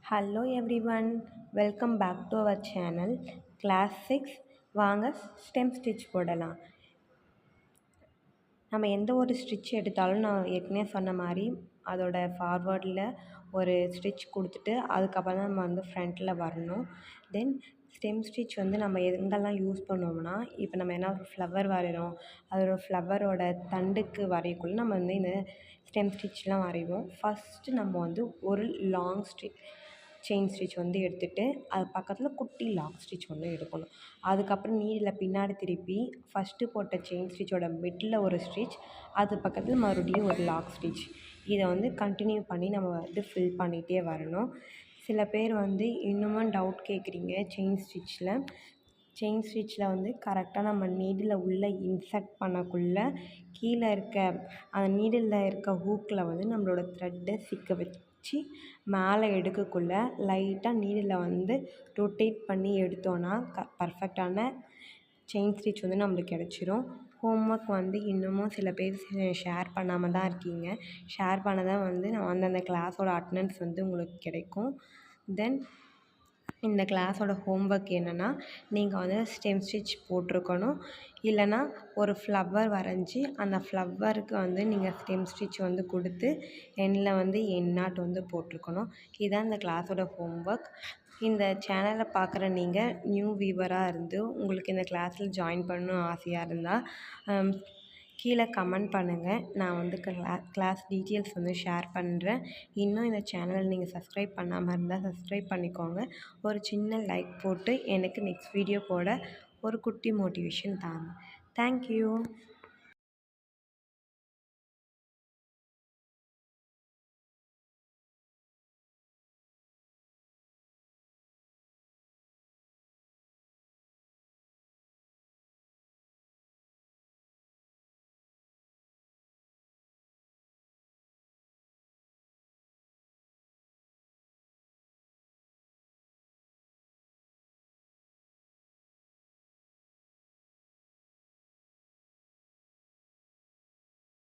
Hello everyone, welcome back to our channel Class 6. வாங்க stem stitch போடலாம். நம்ம எந்த ஒரு ஸ்டிச் எடுத்தாலும் நான் ஏற்கனவே சொன்ன மாதிரி அதோட ஃபார்வர்டில் ஒரு ஸ்டிச் கொடுத்துட்டு அதுக்கப்புறம் தான் நம்ம வந்து ஃப்ரண்ட்டில் வரணும். தென் ஸ்டெம் ஸ்டிச் வந்து நம்ம எங்கெல்லாம் யூஸ் பண்ணுவோம்னா, இப்போ நம்ம என்ன ஒரு ஃப்ளவர் வரைகிறோம், அதோட ஃப்ளவரோட தண்டுக்கு வரையக்குள்ள நம்ம வந்து இந்த ஸ்டெம் ஸ்டிச்லாம் வரைவோம். ஃபஸ்ட்டு நம்ம வந்து ஒரு லாங் செயின் ஸ்டிச் வந்து எடுத்துகிட்டு அது பக்கத்தில் குட்டி லாக் ஸ்டிச் ஒன்று எடுக்கணும். அதுக்கப்புறம் நீடில் பின்னாடி திருப்பி ஃபஸ்ட்டு போட்ட செயின் ஸ்டிச்சோட மிடில் ஒரு ஸ்டிச், அது பக்கத்தில் மறுபடியும் ஒரு லாக் ஸ்டிச். இதை வந்து கண்டினியூ பண்ணி நம்ம வந்து ஃபில் பண்ணிகிட்டே வரணும். சில பேர் வந்து இன்னமும் டவுட் கேட்குறீங்க செயின் ஸ்டிச்சில் வந்து கரெக்டாக நம்ம நீடில் உள்ளே இன்சர்ட் பண்ணக்குள்ளே கீழே இருக்க அந்த நீடில் இருக்க ஹூக்கில் வந்து நம்மளோட த்ரெட்டை சிக்க வச்சு மேலே எடுக்கக்குள்ளே லைட்டாக நீடில் வந்து ரொட்டேட் பண்ணி எடுத்தோன்னா பர்ஃபெக்டான செயின் ஸ்டிச் வந்து நம்மளுக்கு கிடச்சிரும். ஹோம்ஒர்க் வந்து இன்னமும் சில பேர் ஷேர் பண்ணாமல் தான் இருக்கீங்க. ஷேர் பண்ண தான் வந்து நான் அந்தந்த கிளாஸோட அட்டெண்டன்ஸ் வந்து உங்களுக்கு கிடைக்கும். தென் இந்த கிளாஸோட ஹோம்ஒர்க் என்னென்னா, நீங்கள் வந்து ஸ்டெம் ஸ்டிச் போட்டிருக்கணும். இல்லைனா ஒரு ஃப்ளவர் வரைஞ்சி அந்த ஃப்ளவருக்கு வந்து நீங்கள் ஸ்டெம் ஸ்டிச் வந்து கொடுத்து எண்டில் வந்து எண்ணாட் வந்து போட்டிருக்கணும். இதுதான் இந்த கிளாஸோட ஹோம்ஒர்க். இந்த சேனலை பார்க்குற நீங்கள் நியூ வியூவராக இருந்து உங்களுக்கு இந்த கிளாஸில் ஜாயின் பண்ணணும் ஆசையாக இருந்தால் கீழே கமெண்ட் பண்ணுங்கள். நான் வந்து கிளாஸ் டீட்டெயில்ஸ் வந்து ஷேர் பண்ணுறேன். இன்னும் இந்த சேனல் நீங்கள் சப்ஸ்கிரைப் பண்ணாமல் இருந்தால் சப்ஸ்கிரைப் பண்ணிக்கோங்க. ஒரு சின்ன லைக் போட்டு எனக்கு நெக்ஸ்ட் வீடியோ போட ஒரு குட்டி மோட்டிவேஷன் தாங்க. தேங்க்யூ.